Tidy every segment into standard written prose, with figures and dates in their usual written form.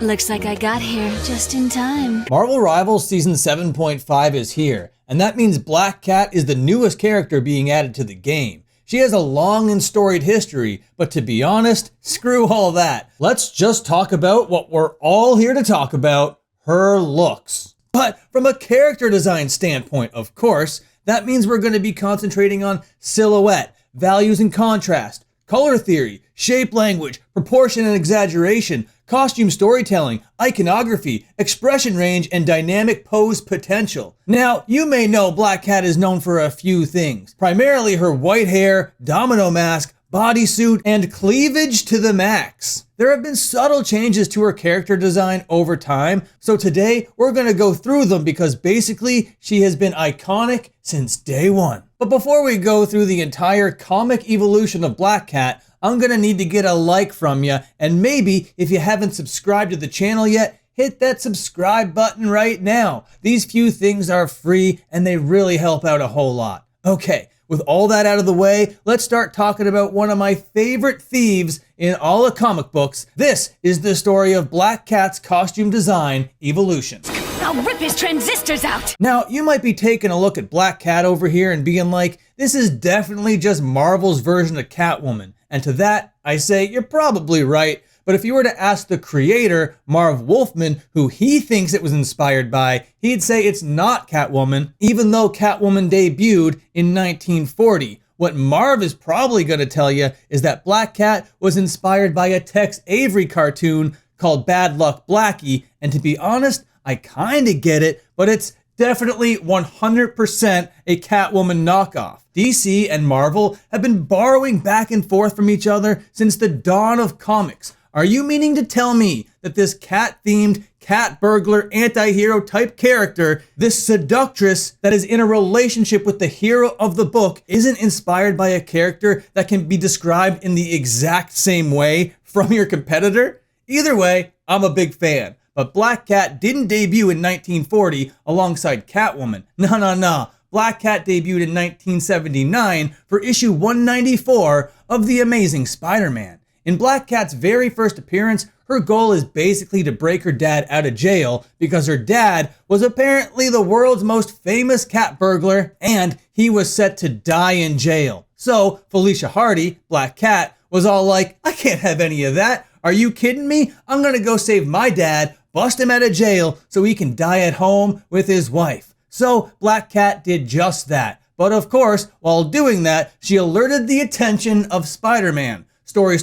Looks like I got here just in time. Marvel Rivals Season 7.5 is here, and that means Black Cat is the newest character being added to the game. She has a long and storied history, but to be honest, screw all that. Let's just talk about what we're all here to talk about, her looks. But from a character design standpoint, of course, that means we're going to be concentrating on silhouette, values and contrast, color theory, shape language, proportion and exaggeration, costume storytelling, iconography, expression range, and dynamic pose potential. Now, you may know Black Cat is known for a few things, primarily her white hair, domino mask, bodysuit, and cleavage to the max. There have been subtle changes to her character design over time, so today we're going to go through them because basically she has been iconic since day one. But before we go through the entire comic evolution of Black Cat, I'm gonna need to get a like from you, and maybe if you haven't subscribed to the channel yet, hit that subscribe button right now. These few things are free and they really help out a whole lot. Okay, with all that out of the way, let's start talking about one of my favorite thieves in all of comic books. This is the story of Black Cat's costume design evolution. I'll rip his transistors out! Now, you might be taking a look at Black Cat over here and being like, this is definitely just Marvel's version of Catwoman. And to that, I say, you're probably right. But if you were to ask the creator, Marv Wolfman, who he thinks it was inspired by, he'd say it's not Catwoman, even though Catwoman debuted in 1940. What Marv is probably going to tell you is that Black Cat was inspired by a Tex Avery cartoon called Bad Luck Blackie. And to be honest, I kind of get it, but it's definitely 100% a Catwoman knockoff. DC and Marvel have been borrowing back and forth from each other since the dawn of comics. Are you meaning to tell me that this cat-themed, cat burglar, anti-hero type character, this seductress that is in a relationship with the hero of the book, isn't inspired by a character that can be described in the exact same way from your competitor? Either way, I'm a big fan. But Black Cat didn't debut in 1940 alongside Catwoman. No. Black Cat debuted in 1979 for issue 194 of The Amazing Spider-Man. In Black Cat's very first appearance, her goal is basically to break her dad out of jail because her dad was apparently the world's most famous cat burglar and he was set to die in jail. So Felicia Hardy, Black Cat, was all like, I can't have any of that. Are you kidding me? I'm gonna go save my dad, bust him out of jail so he can die at home with his wife. So Black Cat did just that. But of course, while doing that, she alerted the attention of Spider-Man. Story,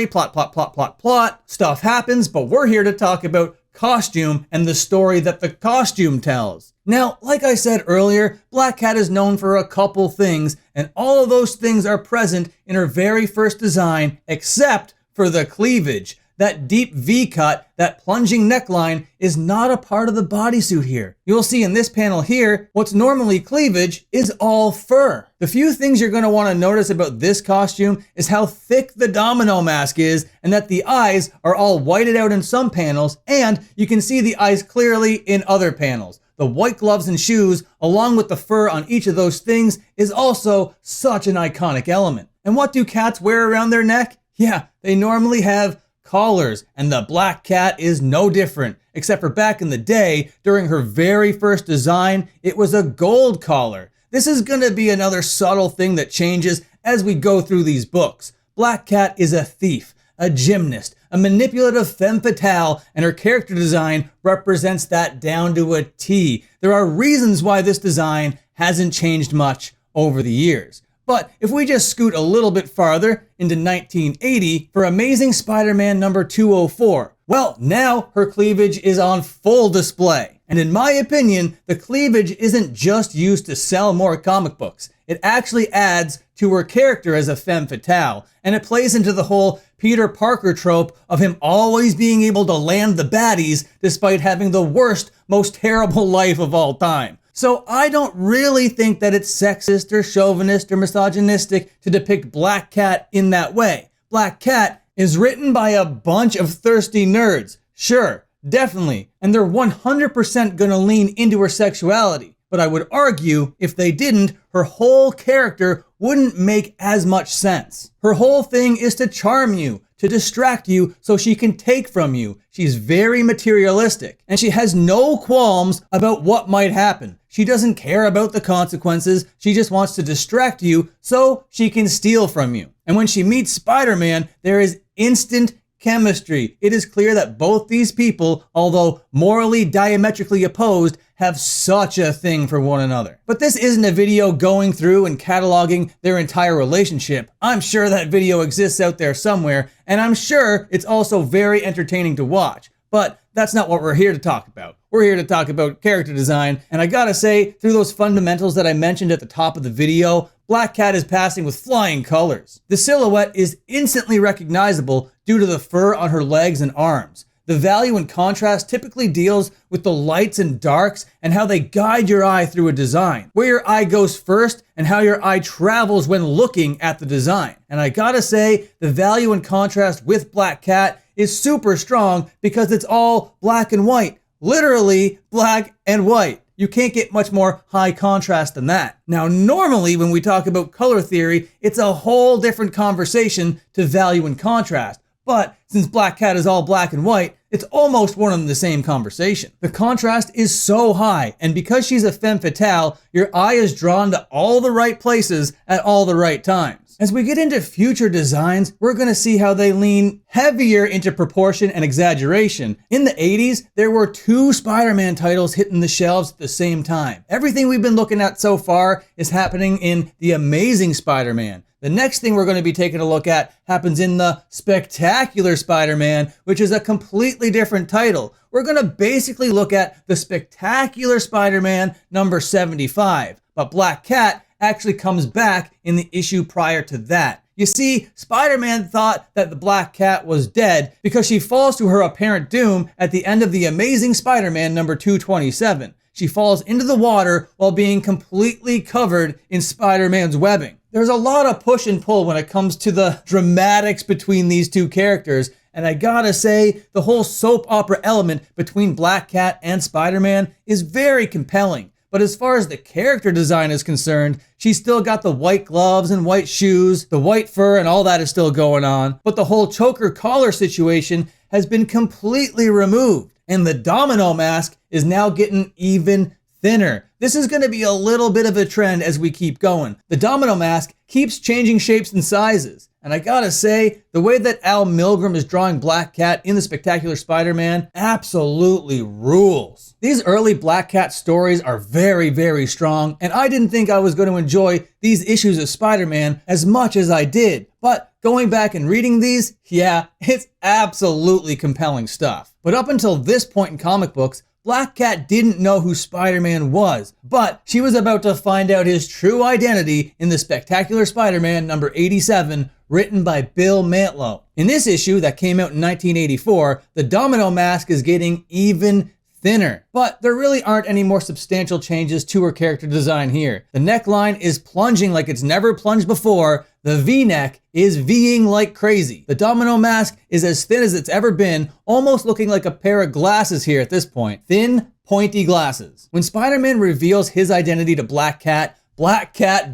plot. Stuff happens, but we're here to talk about costume and the story that the costume tells. Now, like I said earlier, Black Cat is known for a couple things, and all of those things are present in her very first design, except for the cleavage. That deep V-cut, that plunging neckline, is not a part of the bodysuit here. You'll see in this panel here, what's normally cleavage is all fur. The few things you're going to want to notice about this costume is how thick the domino mask is, and that the eyes are all whited out in some panels, and you can see the eyes clearly in other panels. The white gloves and shoes, along with the fur on each of those things, is also such an iconic element. And what do cats wear around their neck? Yeah, they normally have collars, and the Black Cat is no different, except for back in the day, during her very first design, it was a gold collar. This is gonna be another subtle thing that changes as we go through these books. Black Cat is a thief, a gymnast, a manipulative femme fatale, and her character design represents that down to a T. There are reasons why this design hasn't changed much over the years. But if we just scoot a little bit farther into 1980 for Amazing Spider-Man number 204, well, now her cleavage is on full display. And in my opinion, the cleavage isn't just used to sell more comic books. It actually adds to her character as a femme fatale, and it plays into the whole Peter Parker trope of him always being able to land the baddies despite having the worst, most terrible life of all time. So I don't really think that it's sexist or chauvinist or misogynistic to depict Black Cat in that way. Black Cat is written by a bunch of thirsty nerds. Sure, definitely. And they're 100% gonna lean into her sexuality. But I would argue if they didn't, her whole character wouldn't make as much sense. Her whole thing is to charm you, to distract you so she can take from you. She's very materialistic, and she has no qualms about what might happen. She doesn't care about the consequences. She just wants to distract you so she can steal from you. And when she meets Spider-Man, there is instant chemistry. It is clear that both these people, although morally diametrically opposed, have such a thing for one another. But this isn't a video going through and cataloging their entire relationship. I'm sure that video exists out there somewhere, and I'm sure it's also very entertaining to watch. But that's not what we're here to talk about. We're here to talk about character design, and I gotta say, through those fundamentals that I mentioned at the top of the video, Black Cat is passing with flying colors. The silhouette is instantly recognizable due to the fur on her legs and arms. The value and contrast typically deals with the lights and darks and how they guide your eye through a design, where your eye goes first and how your eye travels when looking at the design. And I gotta say, the value and contrast with Black Cat is super strong because it's all black and white. Literally black and white. You can't get much more high contrast than that. Now, normally when we talk about color theory, it's a whole different conversation to value and contrast. But since Black Cat is all black and white, it's almost one and the same conversation. The contrast is so high, and because she's a femme fatale, your eye is drawn to all the right places at all the right times. As we get into future designs, we're gonna see how they lean heavier into proportion and exaggeration. In the 80s, there were 2 Spider-Man titles hitting the shelves at the same time. Everything we've been looking at so far is happening in The Amazing Spider-Man. The next thing we're going to be taking a look at happens in The Spectacular Spider-Man, which is a completely different title. We're going to basically look at The Spectacular Spider-Man number 75, but Black Cat actually comes back in the issue prior to that. You see, Spider-Man thought that the Black Cat was dead because she falls to her apparent doom at the end of The Amazing Spider-Man number 227. She falls into the water while being completely covered in Spider-Man's webbing. There's a lot of push and pull when it comes to the dramatics between these two characters, and I gotta say, the whole soap opera element between Black Cat and Spider-Man is very compelling. But as far as the character design is concerned, she's still got the white gloves and white shoes, the white fur and all that is still going on, but the whole choker collar situation has been completely removed, and the domino mask is now getting even thinner. This is going to be a little bit of a trend as we keep going. The domino mask keeps changing shapes and sizes. And I gotta say, the way that Al Milgrom is drawing Black Cat in The Spectacular Spider-Man absolutely rules. These early Black Cat stories are very, very strong, and I didn't think I was going to enjoy these issues of Spider-Man as much as I did. But going back and reading these, yeah, it's absolutely compelling stuff. But up until this point in comic books, Black Cat didn't know who Spider-Man was, but she was about to find out his true identity in The Spectacular Spider-Man number 87, written by Bill Mantlo. In this issue that came out in 1984, the domino mask is getting even thinner, but there really aren't any more substantial changes to her character design here. The neckline is plunging like it's never plunged before. The V-neck is V-ing like crazy. The domino mask is as thin as it's ever been, almost looking like a pair of glasses here at this point. Thin, pointy glasses. When Spider-Man reveals his identity to Black Cat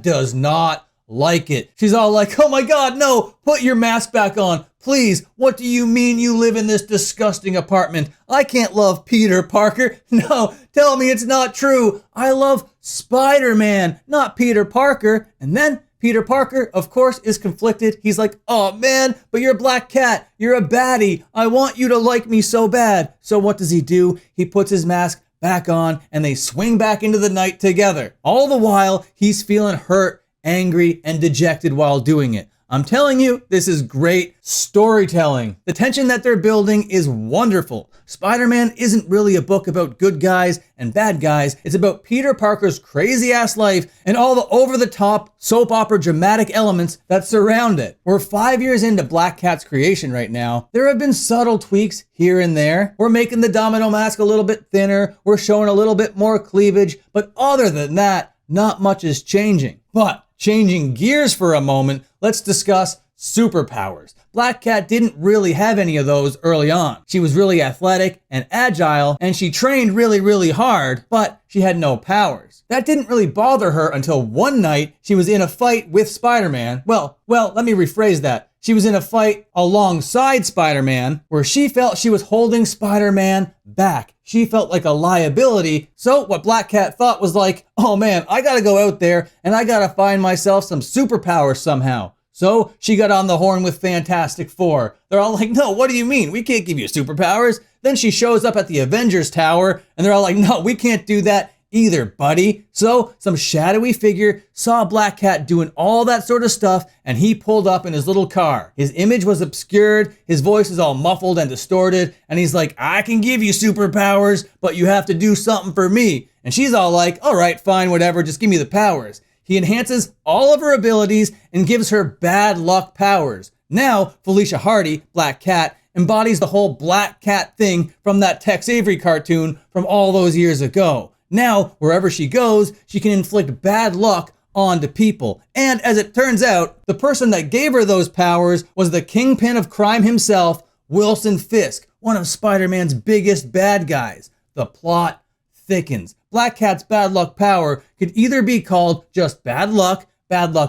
does not like it. She's all like, oh my God, no, put your mask back on. Please, what do you mean you live in this disgusting apartment? I can't love Peter Parker. No, tell me it's not true. I love Spider-Man, not Peter Parker. And then Peter Parker, of course, is conflicted. He's like, oh man, but you're Black Cat. You're a baddie. I want you to like me so bad. So what does he do? He puts his mask back on and they swing back into the night together. All the while, he's feeling hurt, angry, and dejected while doing it. I'm telling you, this is great storytelling. The tension that they're building is wonderful. Spider-Man isn't really a book about good guys and bad guys. It's about Peter Parker's crazy ass life and all the over-the-top soap opera dramatic elements that surround it. We're 5 years into Black Cat's creation right now. There have been subtle tweaks here and there. We're making the domino mask a little bit thinner. We're showing a little bit more cleavage. But other than that, not much is changing. But changing gears for a moment, let's discuss superpowers. Black Cat didn't really have any of those early on. She was really athletic and agile, and she trained really, really hard, but she had no powers. That didn't really bother her until one night she was in a fight with Spider-Man. Well, let me rephrase that. She was in a fight alongside Spider-Man where she felt she was holding Spider-Man back. She felt like a liability. So what Black Cat thought was like, oh man, I gotta go out there and I gotta find myself some superpowers somehow. So she got on the horn with Fantastic Four. They're all like, no, what do you mean? We can't give you superpowers. Then she shows up at the Avengers Tower and they're all like, no, we can't do that either, buddy. So some shadowy figure saw Black Cat doing all that sort of stuff and he pulled up in his little car. His image was obscured, his voice is all muffled and distorted, and he's like, I can give you superpowers, but you have to do something for me. And she's all like, all right, fine, whatever, just give me the powers. He enhances all of her abilities and gives her bad luck powers. Now, Felicia Hardy, Black Cat, embodies the whole Black Cat thing from that Tex Avery cartoon from all those years ago. Now, wherever she goes, she can inflict bad luck onto people. And as it turns out, the person that gave her those powers was the kingpin of crime himself, Wilson Fisk, one of Spider-Man's biggest bad guys. The plot thickens. Black Cat's bad luck power could either be called just bad luck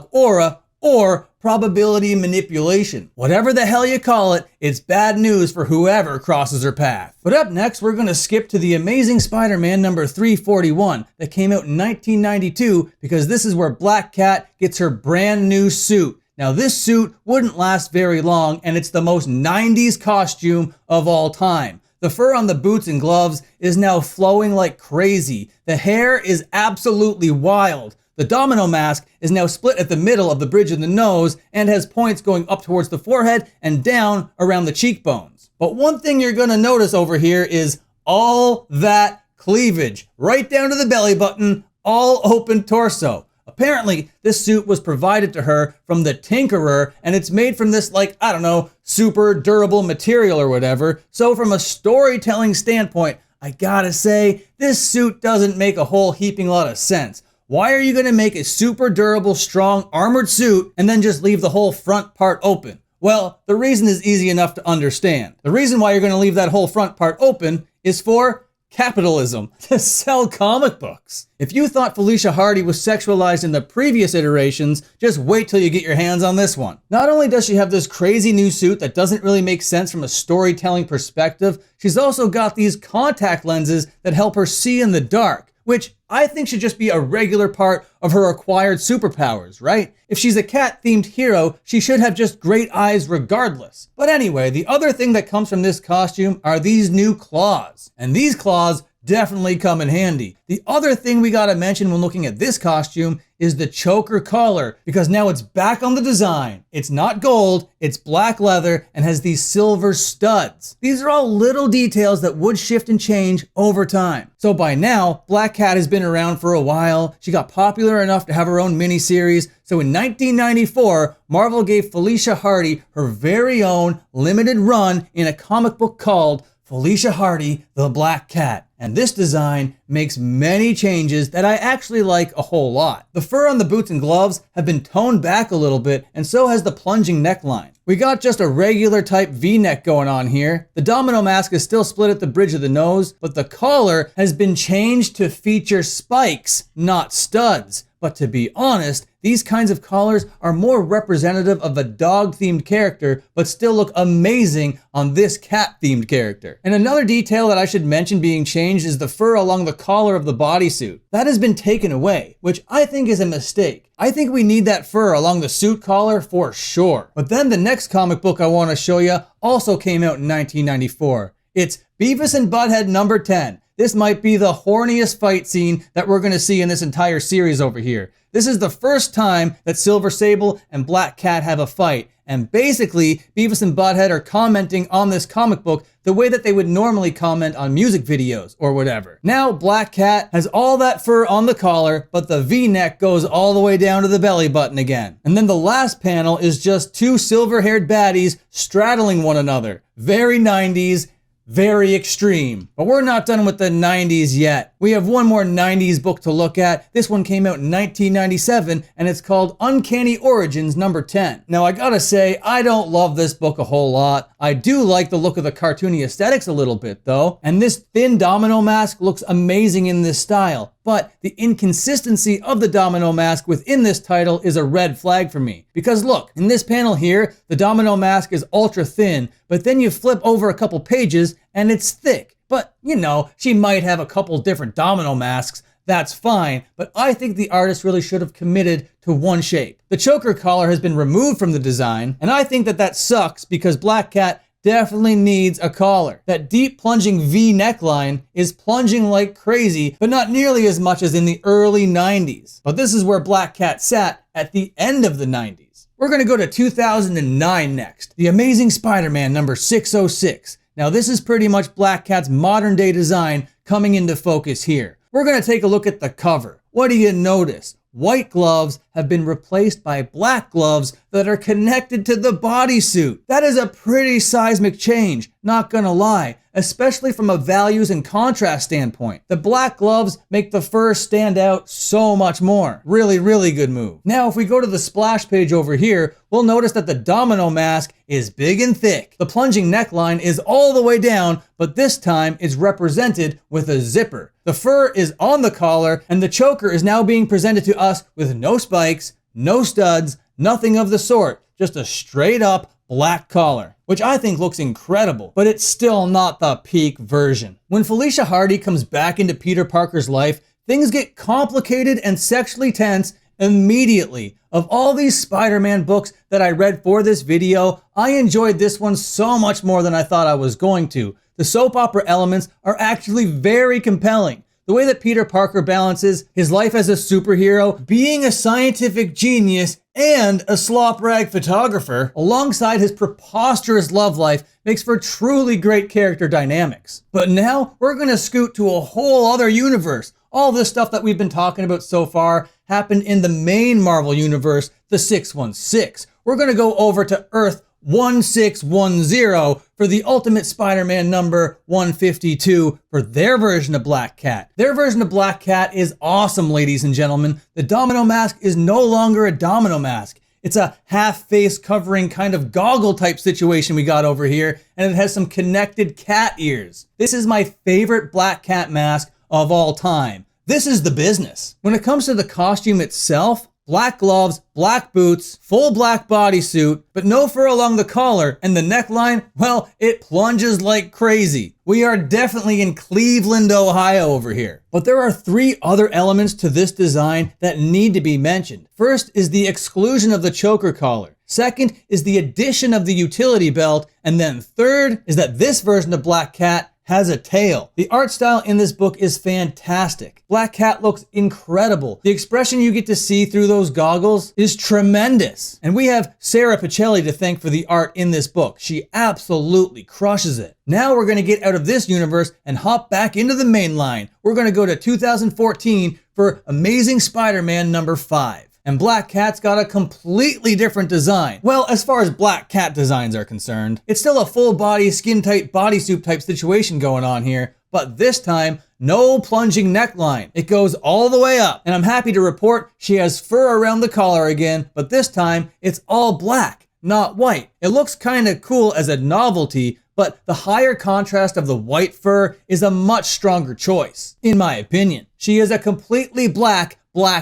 aura, or probability manipulation. Whatever the hell you call it, it's bad news for whoever crosses her path. But up next, we're gonna skip to The Amazing Spider-Man number 341 that came out in 1992 because this is where Black Cat gets her brand new suit. Now this suit wouldn't last very long and it's the most 90s costume of all time. The fur on the boots and gloves is now flowing like crazy. The hair is absolutely wild. The domino mask is now split at the middle of the bridge of the nose and has points going up towards the forehead and down around the cheekbones. But one thing you're gonna notice over here is all that cleavage, right down to the belly button, all open torso. Apparently, this suit was provided to her from the Tinkerer, and it's made from this, like, I don't know, super durable material or whatever. So from a storytelling standpoint, I gotta say, this suit doesn't make a whole heaping lot of sense. Why are you gonna make a super durable, strong, armored suit and then just leave the whole front part open? Well, the reason is easy enough to understand. The reason why you're gonna leave that whole front part open is for capitalism, to sell comic books. If you thought Felicia Hardy was sexualized in the previous iterations, just wait till you get your hands on this one. Not only does she have this crazy new suit that doesn't really make sense from a storytelling perspective, she's also got these contact lenses that help her see in the dark, which I think should just be a regular part of her acquired superpowers, right? If she's a cat-themed hero, she should have just great eyes regardless. But anyway, the other thing that comes from this costume are these new claws. And these claws definitely come in handy. The other thing we gotta mention when looking at this costume is the choker collar, because now it's back on the design. It's not gold, it's black leather and has these silver studs. These are all little details that would shift and change over time. So by now, Black Cat has been around for a while. She got popular enough to have her own miniseries. So in 1994, Marvel gave Felicia Hardy her very own limited run in a comic book called Felicia Hardy, the Black Cat. And this design makes many changes that I actually like a whole lot. The fur on the boots and gloves have been toned back a little bit, and so has the plunging neckline. We got just a regular type V-neck going on here. The domino mask is still split at the bridge of the nose, but the collar has been changed to feature spikes, not studs. But to be honest, these kinds of collars are more representative of a dog-themed character, but still look amazing on this cat-themed character. And another detail that I should mention being changed is the fur along the collar of the bodysuit. That has been taken away, which I think is a mistake. I think we need that fur along the suit collar for sure. But then the next comic book I want to show you also came out in 1994. It's Beavis and Butt-Head number 10. This might be the horniest fight scene that we're gonna see in this entire series over here. This is the first time that Silver Sable and Black Cat have a fight. And basically, Beavis and Butt-Head are commenting on this comic book the way that they would normally comment on music videos or whatever. Now, Black Cat has all that fur on the collar, but the V-neck goes all the way down to the belly button again. And then the last panel is just two silver-haired baddies straddling one another. Very 90s. Very extreme. But we're not done with the 90s yet. We have one more 90s book to look at. This one came out in 1997 and it's called Uncanny Origins number 10. Now I gotta say, I don't love this book a whole lot. I do like the look of the cartoony aesthetics a little bit though. And this thin domino mask looks amazing in this style. but the inconsistency of the Domino mask within this title is a red flag for me. Because look, in this panel here, the Domino mask is ultra thin, but then you flip over a couple pages and it's thick. But you know, she might have a couple different Domino masks. That's fine, but I think the artist really should have committed to one shape. The choker collar has been removed from the design, and I think that sucks because Black Cat definitely needs a collar. That deep plunging V neckline is plunging like crazy, but not nearly as much as in the early 90s. But this is where Black Cat sat at the end of the 90s. We're gonna go to 2009 next. The Amazing Spider-Man number 606. Now this is pretty much Black Cat's modern day design coming into focus here. We're gonna take a look at the cover. What do you notice? White gloves have been replaced by black gloves that are connected to the bodysuit. That is a pretty seismic change, not gonna lie, especially from a values and contrast standpoint. The black gloves make the fur stand out so much more. Really, really good move. Now, if we go to the splash page over here, we'll notice that the Domino mask is big and thick. The plunging neckline is all the way down, but this time it's represented with a zipper. The fur is on the collar, and the choker is now being presented to us with no spikes, no studs, nothing of the sort, just a straight up black collar, which I think looks incredible, but it's still not the peak version. When Felicia Hardy comes back into Peter Parker's life, things get complicated and sexually tense immediately. Of all these Spider-Man books that I read for this video, I enjoyed this one so much more than I thought I was going to. The soap opera elements are actually very compelling. The way that Peter Parker balances his life as a superhero, being a scientific genius, and a slop rag photographer, alongside his preposterous love life, makes for truly great character dynamics. But now we're gonna scoot to a whole other universe. All this stuff that we've been talking about so far happened in the main Marvel universe, the 616. We're gonna go over to Earth 1610 for the Ultimate Spider-Man number 152 for their version of Black Cat. Their version of Black Cat is awesome, ladies and gentlemen. The Domino mask is no longer a Domino mask. It's a half face covering kind of goggle type situation we got over here, and it has some connected cat ears. This is my favorite Black Cat mask of all time. This is the business. When it comes to the costume itself, black gloves, black boots, full black bodysuit, but no fur along the collar, and the neckline, well, it plunges like crazy. We are definitely in Cleveland, Ohio over here. But there are three other elements to this design that need to be mentioned. First is the exclusion of the choker collar. Second is the addition of the utility belt. And then third is that this version of Black Cat has a tail. The art style in this book is fantastic. Black Cat looks incredible. The expression you get to see through those goggles is tremendous. And we have Sarah Pichelli to thank for the art in this book. She absolutely crushes it. Now we're gonna get out of this universe and hop back into the main line. We're gonna go to 2014 for Amazing Spider-Man number 5. And Black Cat's got a completely different design. Well, as far as Black Cat designs are concerned, it's still a full body, skin tight bodysuit type situation going on here, but this time, no plunging neckline. It goes all the way up, and I'm happy to report she has fur around the collar again, but this time it's all black, not white. It looks kind of cool as a novelty, but the higher contrast of the white fur is a much stronger choice, in my opinion. She is a completely Black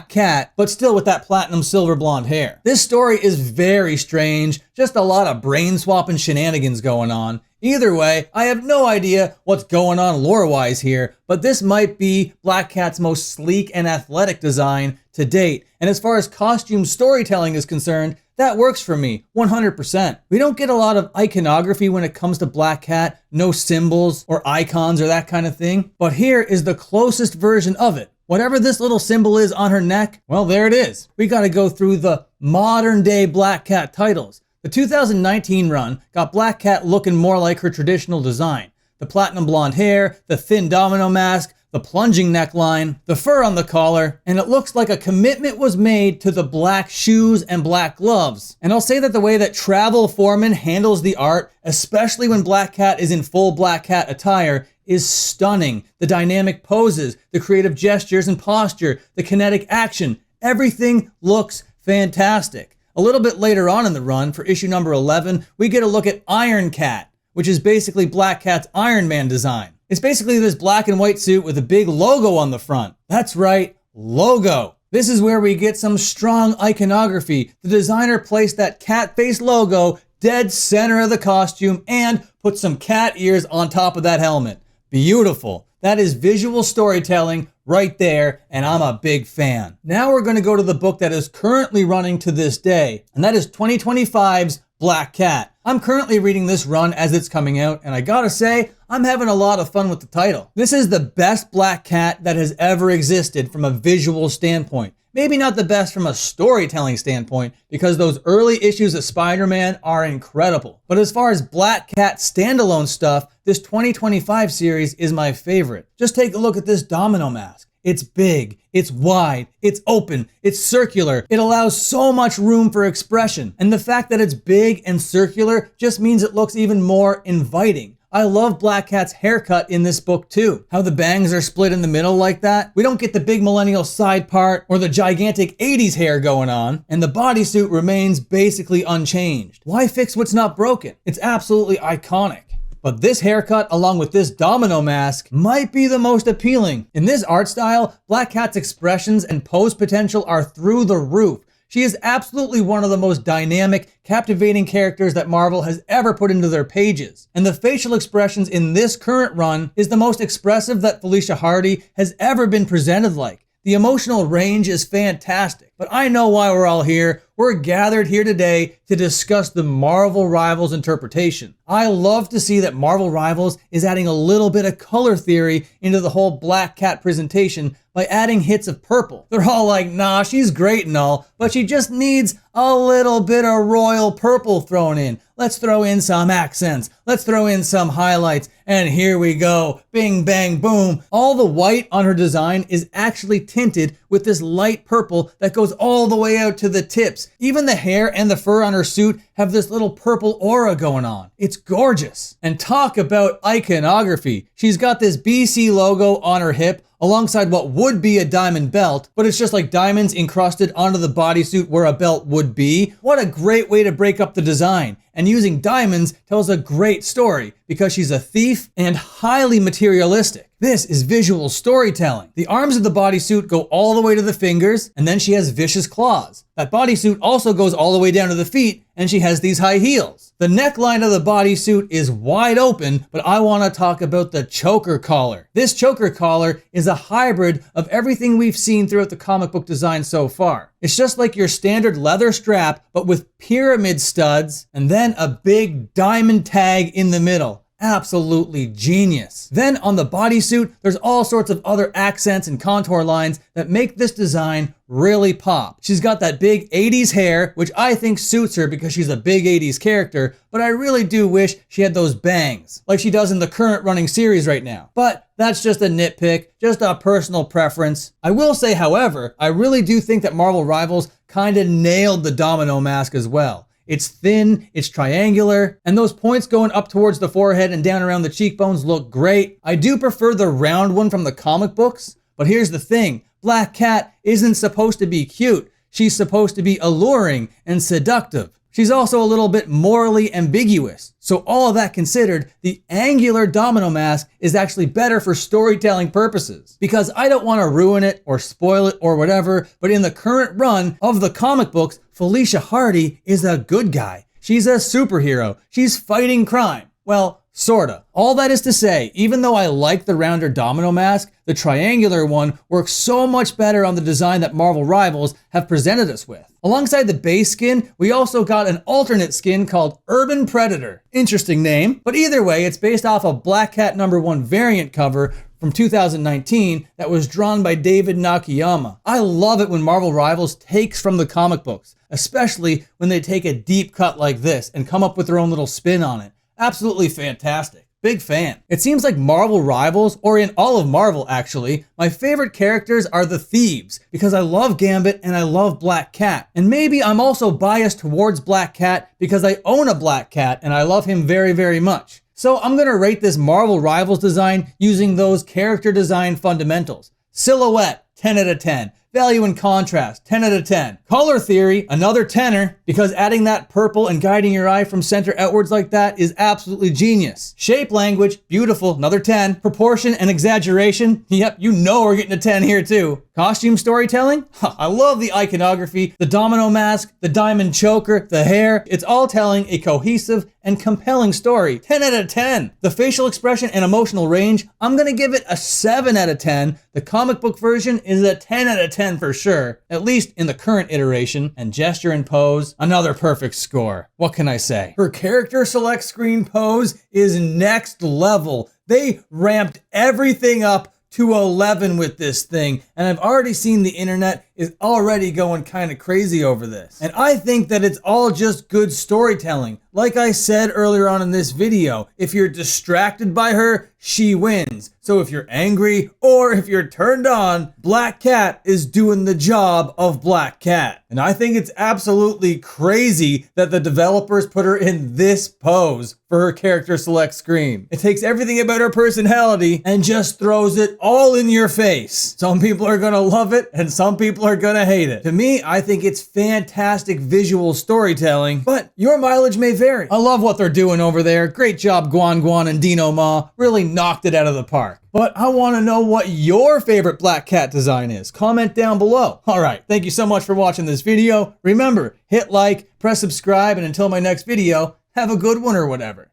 Cat, but still with that platinum silver blonde hair. This story is very strange, just a lot of brain swapping shenanigans going on. Either way, I have no idea what's going on lore-wise here, but this might be Black Cat's most sleek and athletic design to date. And as far as costume storytelling is concerned, that works for me, 100%. We don't get a lot of iconography when it comes to Black Cat, no symbols or icons or that kind of thing, but here is the closest version of it. Whatever this little symbol is on her neck, well, there it is. We gotta go through the modern day Black Cat titles. The 2019 run got Black Cat looking more like her traditional design. The platinum blonde hair, the thin domino mask, the plunging neckline, the fur on the collar, and it looks like a commitment was made to the black shoes and black gloves. And I'll say that the way that Travel Foreman handles the art, especially when Black Cat is in full Black Cat attire, is stunning. The dynamic poses, the creative gestures and posture, the kinetic action, everything looks fantastic. A little bit later on in the run, for issue number 11, we get a look at Iron Cat, which is basically Black Cat's Iron Man design. It's basically this black and white suit with a big logo on the front. That's right, logo. This is where we get some strong iconography. The designer placed that cat face logo dead center of the costume and put some cat ears on top of that helmet. Beautiful. That is visual storytelling right there, and I'm a big fan. Now we're going to go to the book that is currently running to this day, and that is 2025's Black Cat. I'm currently reading this run as it's coming out, and I gotta say, I'm having a lot of fun with the title. This is the best Black Cat that has ever existed from a visual standpoint. Maybe not the best from a storytelling standpoint, because those early issues of Spider-Man are incredible. But as far as Black Cat standalone stuff, this 2025 series is my favorite. Just take a look at this domino mask. It's big, it's wide, it's open, it's circular. It allows so much room for expression. And the fact that it's big and circular just means it looks even more inviting. I love Black Cat's haircut in this book too. How the bangs are split in the middle like that. We don't get the big millennial side part or the gigantic 80s hair going on. And the bodysuit remains basically unchanged. Why fix what's not broken? It's absolutely iconic. But this haircut, along with this domino mask, might be the most appealing. In this art style, Black Cat's expressions and pose potential are through the roof. She is absolutely one of the most dynamic, captivating characters that Marvel has ever put into their pages. And the facial expressions in this current run is the most expressive that Felicia Hardy has ever been presented like. The emotional range is fantastic. But I know why we're all here. We're gathered here today to discuss the Marvel Rivals interpretation. I love to see that Marvel Rivals is adding a little bit of color theory into the whole Black Cat presentation by adding hits of purple. They're all like, nah, she's great and all, but she just needs a little bit of royal purple thrown in. Let's throw in some accents. Let's throw in some highlights. And here we go. Bing, bang, boom. All the white on her design is actually tinted with this light purple that goes all the way out to the tips. Even the hair and the fur on her suit have this little purple aura going on. It's gorgeous. And talk about iconography. She's got this BC logo on her hip alongside what would be a diamond belt, but it's just like diamonds encrusted onto the bodysuit where a belt would be. What a great way to break up the design. And using diamonds tells a great story because she's a thief and highly materialistic. This is visual storytelling. The arms of the bodysuit go all the way to the fingers, and then she has vicious claws. That bodysuit also goes all the way down to the feet, and she has these high heels. The neckline of the bodysuit is wide open, but I want to talk about the choker collar. This choker collar is a hybrid of everything we've seen throughout the comic book design so far. It's just like your standard leather strap, but with pyramid studs, and then a big diamond tag in the middle. Absolutely genius. Then on the bodysuit, there's all sorts of other accents and contour lines that make this design really pop. She's got that big 80s hair, which I think suits her because she's a big 80s character, but I really do wish she had those bangs, like she does in the current running series right now. But that's just a nitpick, just a personal preference. I will say, however, I really do think that Marvel Rivals kind of nailed the domino mask as well. It's thin, it's triangular, and those points going up towards the forehead and down around the cheekbones look great. I do prefer the round one from the comic books, but here's the thing. Black Cat isn't supposed to be cute. She's supposed to be alluring and seductive. She's also a little bit morally ambiguous. So all of that considered, the angular domino mask is actually better for storytelling purposes. Because I don't want to ruin it or spoil it or whatever, but in the current run of the comic books, Felicia Hardy is a good guy. She's a superhero. She's fighting crime. Well, sorta. All that is to say, even though I like the rounder domino mask, the triangular one works so much better on the design that Marvel Rivals have presented us with. Alongside the base skin, we also got an alternate skin called Urban Predator. Interesting name, but either way, it's based off a Black Cat #1 variant cover from 2019 that was drawn by David Nakayama. I love it when Marvel Rivals takes from the comic books, especially when they take a deep cut like this and come up with their own little spin on it. Absolutely fantastic. Big fan. It seems like Marvel Rivals, or in all of Marvel actually, my favorite characters are the thieves because I love Gambit and I love Black Cat. And maybe I'm also biased towards Black Cat because I own a Black Cat and I love him very, very much. So I'm gonna rate this Marvel Rivals design using those character design fundamentals. Silhouette, 10 out of 10. Value and contrast, 10 out of 10. Color theory, another 10er, because adding that purple and guiding your eye from center outwards like that is absolutely genius. Shape language, beautiful, another 10. Proportion and exaggeration, yep, you know we're getting a 10 here too. Costume storytelling, I love the iconography, the domino mask, the diamond choker, the hair. It's all telling a cohesive and compelling story. 10 out of 10. The facial expression and emotional range, I'm gonna give it a 7 out of 10. The comic book version is a 10 out of 10 for sure, at least in the current iteration. And gesture and pose, another perfect score. What can I say? Her character select screen pose is next level. They ramped everything up to 11 with this thing, and I've already seen the internet is already going kind of crazy over this. And I think that it's all just good storytelling. Like I said earlier on in this video, if you're distracted by her, she wins. So if you're angry or if you're turned on, Black Cat is doing the job of Black Cat. And I think it's absolutely crazy that the developers put her in this pose for her character select screen. It takes everything about her personality and just throws it all in your face. Some people are gonna love it and some people are gonna hate it. To me, I think it's fantastic visual storytelling, but your mileage may vary. I love what they're doing over there. Great job, Guan Guan and Dino Ma. Really knocked it out of the park. But I want to know what your favorite Black Cat design is. Comment down below. All right, thank you so much for watching this video. Remember, hit like, press subscribe, and until my next video, have a good one or whatever.